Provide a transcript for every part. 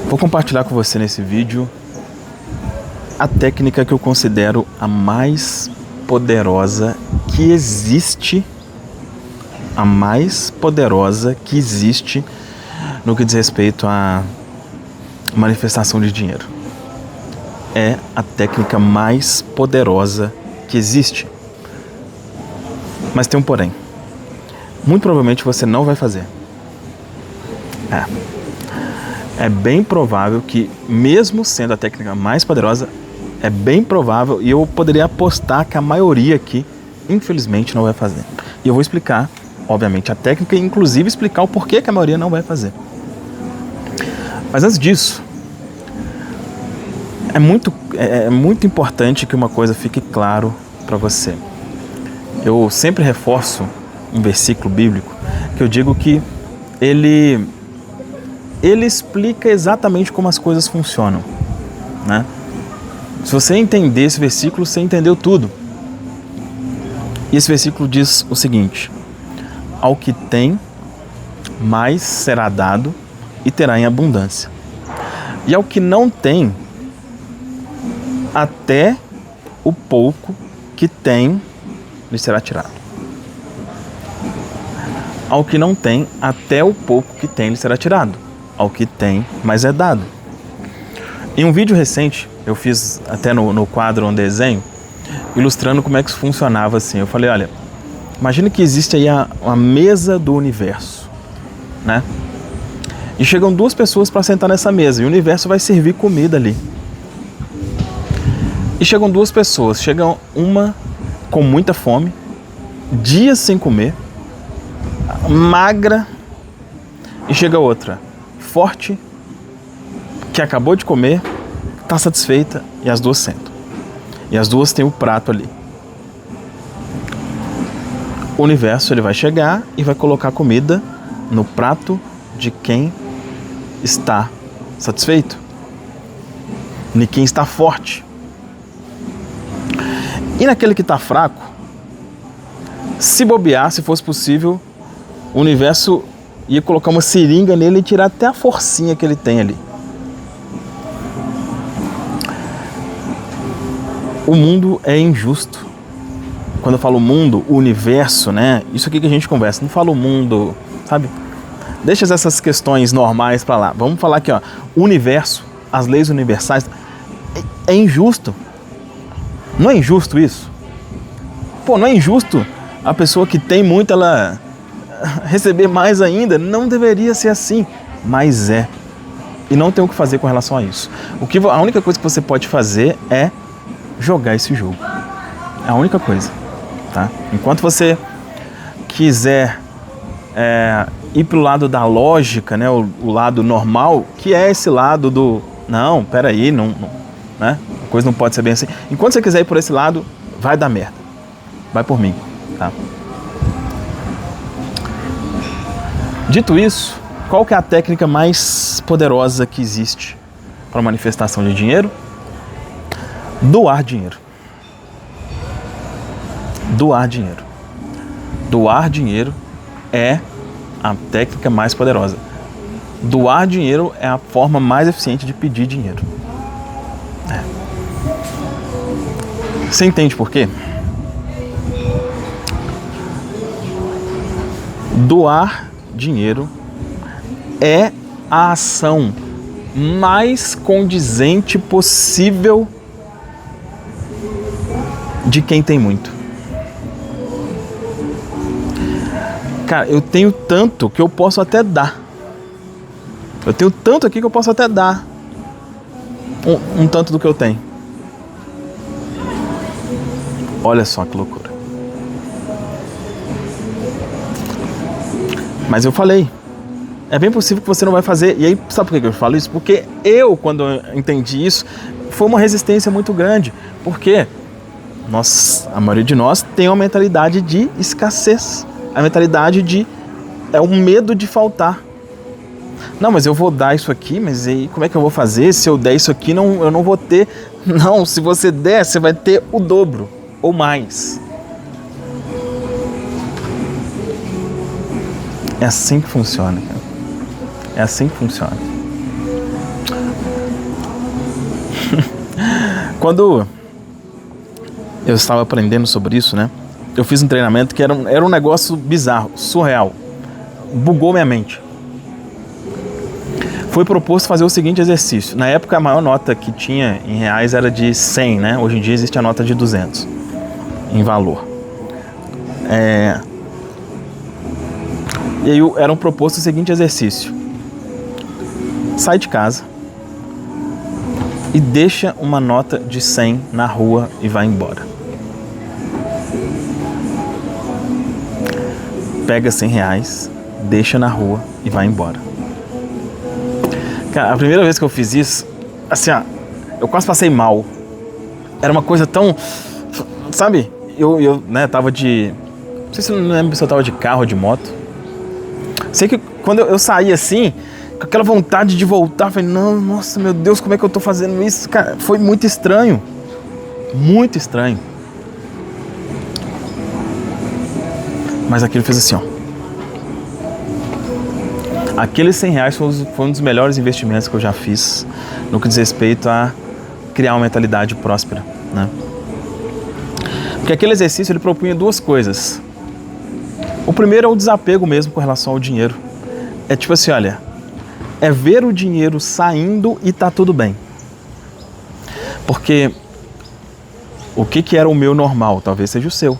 Vou compartilhar com você nesse vídeo a técnica que eu considero a mais poderosa que existe, no que diz respeito à manifestação de dinheiro. É a técnica mais poderosa que existe. Mas tem um porém. Muito provavelmente você não vai fazer. É bem provável que, mesmo sendo a técnica mais poderosa, é bem provável, e eu poderia apostar que a maioria aqui, infelizmente, não vai fazer. E eu vou explicar, obviamente, a técnica e, inclusive, explicar o porquê que a maioria não vai fazer. Mas antes disso, é muito importante que uma coisa fique claro para você. Eu sempre reforço um versículo bíblico que eu digo que ele explica exatamente como as coisas funcionam, né? Se você entender esse versículo, você entendeu tudo. E esse versículo diz o seguinte: ao que tem, mais será dado e terá em abundância. E ao que não tem, até o pouco que tem lhe será tirado. Ao que não tem, até o pouco que tem lhe será tirado. Ao que tem, mais é dado. Em um vídeo recente, eu fiz até no quadro um desenho, ilustrando como é que isso funcionava assim. Eu falei, olha, imagina que existe aí uma mesa do universo, né? E chegam duas pessoas para sentar nessa mesa, e o universo vai servir comida ali. E chegam duas pessoas, chega uma com muita fome, dias sem comer, magra, e chega outra, forte, que acabou de comer, está satisfeita, e as duas sentam. E as duas têm o prato ali. O universo ele vai chegar e vai colocar comida no prato de quem está satisfeito, de quem está forte. E naquele que está fraco, se bobear, se fosse possível, o universo ia colocar uma seringa nele e tirar até a forcinha que ele tem ali. O mundo é injusto. Quando eu falo mundo, o universo, né? Isso aqui que a gente conversa. Não falo mundo, sabe? Deixa essas questões normais para lá. Vamos falar aqui, ó. O universo, as leis universais, é injusto. Não é injusto isso? Pô, não é injusto a pessoa que tem muito, ela receber mais ainda? Não deveria ser assim, mas é. E não tem o que fazer com relação a isso. A única coisa que você pode fazer é jogar esse jogo. É a única coisa, tá? Enquanto você quiser ir pro lado da lógica, né, o lado normal, que é esse lado do não, peraí, não, né? A coisa não pode ser bem assim. Enquanto você quiser ir por esse lado, vai dar merda. Vai por mim, tá? Dito isso, qual que é a técnica mais poderosa que existe para manifestação de dinheiro? Doar dinheiro. Doar dinheiro. Doar dinheiro é a técnica mais poderosa. Doar dinheiro é a forma mais eficiente de pedir dinheiro. Você entende por quê? Doar dinheiro é a ação mais condizente possível de quem tem muito. Cara, eu tenho tanto que eu posso até dar. Eu tenho tanto aqui que eu posso até dar um tanto do que eu tenho. Olha só que loucura. Mas eu falei, é bem possível que você não vai fazer. E aí, sabe por que eu falo isso? Porque quando eu entendi isso, foi uma resistência muito grande. Porque a maioria de nós tem uma mentalidade de escassez. A mentalidade de o medo de faltar. Não, mas eu vou dar isso aqui, mas aí como é que eu vou fazer? Se eu der isso aqui, eu não vou ter. Não, se você der, você vai ter o dobro ou mais. É assim que funciona, cara. É assim que funciona. Quando eu estava aprendendo sobre isso, né? Eu fiz um treinamento que era um negócio bizarro, surreal. Bugou minha mente. Foi proposto fazer o seguinte exercício. Na época, a maior nota que tinha em reais era de 100, né? Hoje em dia existe a nota de 200 em valor. E aí era proposto o seguinte exercício. Sai de casa e deixa uma nota de 100 na rua e vai embora. Pega 100 reais, deixa na rua e vai embora. Cara, a primeira vez que eu fiz isso, assim, ó, eu quase passei mal. Era uma coisa tão... Sabe? Eu né, tava de... Não sei se eu não lembro se eu tava de carro ou de moto. Sei que quando eu saí assim, com aquela vontade de voltar, eu falei, não, nossa, meu Deus, como é que eu tô fazendo isso? Cara, foi muito estranho. Muito estranho. Mas aquilo fez assim, ó. Aqueles 100 reais foi um dos melhores investimentos que eu já fiz no que diz respeito a criar uma mentalidade próspera, né? Porque aquele exercício ele propunha duas coisas. O primeiro é o desapego mesmo com relação ao dinheiro. É tipo assim, olha, é ver o dinheiro saindo e tá tudo bem. Porque o que era o meu normal, talvez seja o seu.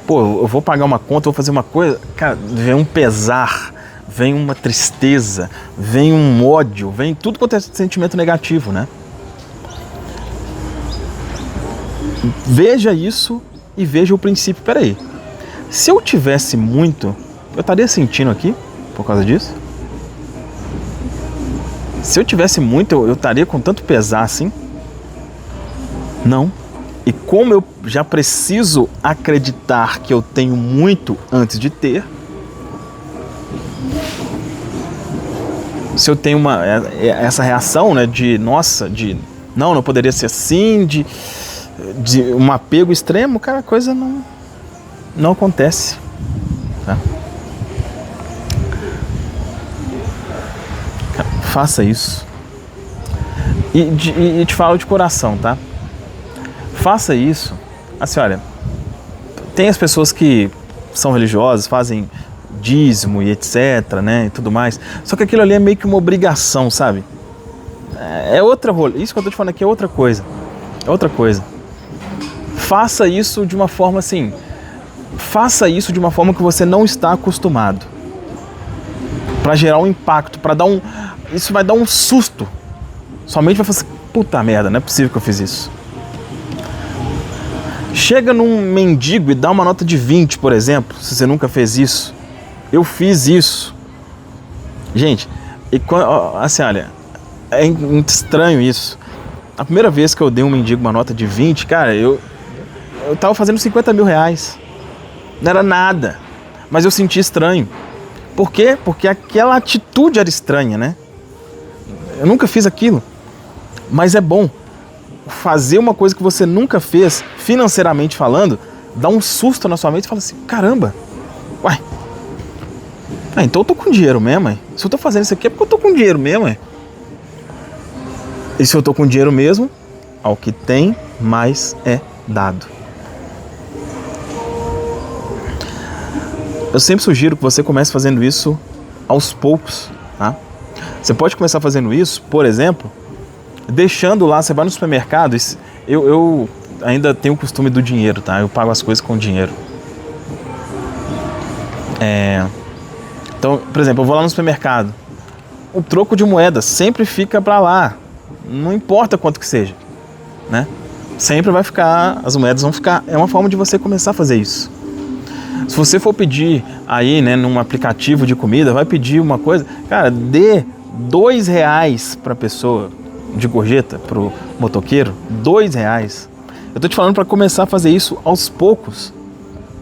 Pô, eu vou pagar uma conta, vou fazer uma coisa, cara, vem um pesar, vem uma tristeza, vem um ódio, vem tudo quanto é sentimento negativo, né? Veja isso e veja o princípio. Peraí, se eu tivesse muito, eu estaria sentindo aqui por causa disso? Se eu tivesse muito, eu estaria com tanto pesar assim? Não. E como eu já preciso acreditar que eu tenho muito antes de ter, se eu tenho essa reação, né, de nossa, de não poderia ser assim, de um apego extremo, cara, a coisa não acontece. Tá? Cara, faça isso. E te falo de coração, tá? Faça isso. Assim, olha, tem as pessoas que são religiosas, fazem dízimo e etc, né, e tudo mais. Só que aquilo ali é meio que uma obrigação, sabe? É outra rolê. Isso que eu tô te falando aqui é outra coisa. É outra coisa. Faça isso de uma forma assim. Faça isso de uma forma que você não está acostumado. Pra gerar um impacto, pra dar um... Isso vai dar um susto. Sua mente vai falar assim, puta merda, não é possível que eu fiz isso. Chega num mendigo e dá uma nota de 20, por exemplo, se você nunca fez isso. Eu fiz isso. Gente, e assim, olha, é estranho isso. A primeira vez que eu dei um mendigo uma nota de 20, cara, eu tava fazendo 50 mil reais. Não era nada. Mas eu senti estranho. Por quê? Porque aquela atitude era estranha, né? Eu nunca fiz aquilo. Mas é bom. Fazer uma coisa que você nunca fez, financeiramente falando, dá um susto na sua mente e fala assim, caramba, uai, então eu tô com dinheiro mesmo, hein? Se eu tô fazendo isso aqui é porque eu tô com dinheiro mesmo, hein? E se eu tô com dinheiro mesmo, ao que tem, mais é dado. Eu sempre sugiro que você comece fazendo isso aos poucos, tá? Você pode começar fazendo isso, por exemplo, deixando lá, você vai no supermercado, eu ainda tenho o costume do dinheiro, tá? Eu pago as coisas com dinheiro. Então, por exemplo, eu vou lá no supermercado, o troco de moeda sempre fica pra lá, não importa quanto que seja, né? Sempre vai ficar, as moedas vão ficar, é uma forma de você começar a fazer isso. Se você for pedir aí, né, num aplicativo de comida, vai pedir uma coisa, cara, dê R$2 pra pessoa, de gorjeta pro motoqueiro, R$2. Eu tô te falando para começar a fazer isso aos poucos,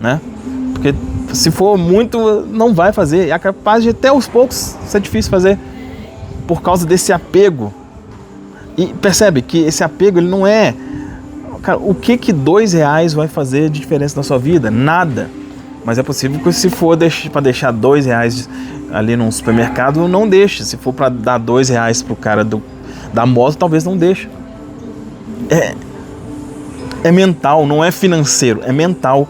né? Porque se for muito, não vai fazer. É capaz de até aos poucos ser difícil fazer por causa desse apego. E percebe que esse apego, ele não é... Cara, o que R$2 vai fazer de diferença na sua vida? Nada. Mas é possível que se for para deixar R$2 ali num supermercado, não deixe. Se for para dar R$2 pro cara da moto, talvez não deixe. é mental, não é financeiro, é mental.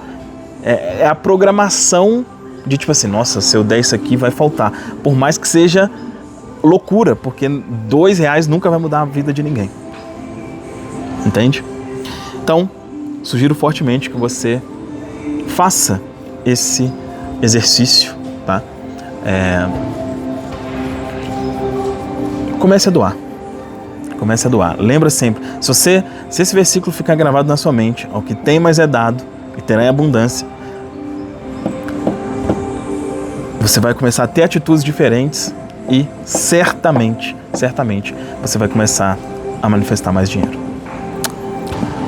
É a programação de tipo assim, nossa, se eu der isso aqui vai faltar. Por mais que seja loucura, porque R$2 nunca vai mudar a vida de ninguém. Entende? Então, sugiro fortemente que você faça esse exercício, tá? Comece a doar. Comece a doar. Lembra sempre, se esse versículo ficar gravado na sua mente, ao que tem mais é dado, e terá em abundância, você vai começar a ter atitudes diferentes e certamente você vai começar a manifestar mais dinheiro.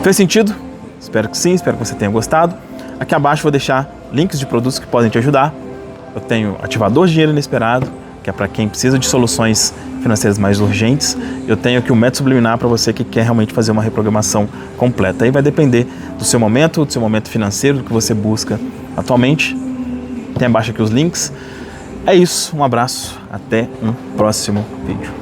Fez sentido? Espero que sim, espero que você tenha gostado. Aqui abaixo vou deixar links de produtos que podem te ajudar. Eu tenho ativador de dinheiro inesperado, que é para quem precisa de soluções financeiras mais urgentes. Eu tenho aqui o método subliminar para você que quer realmente fazer uma reprogramação completa. Aí vai depender do seu momento financeiro, do que você busca atualmente. Tem abaixo aqui os links. É isso, um abraço, até um próximo vídeo.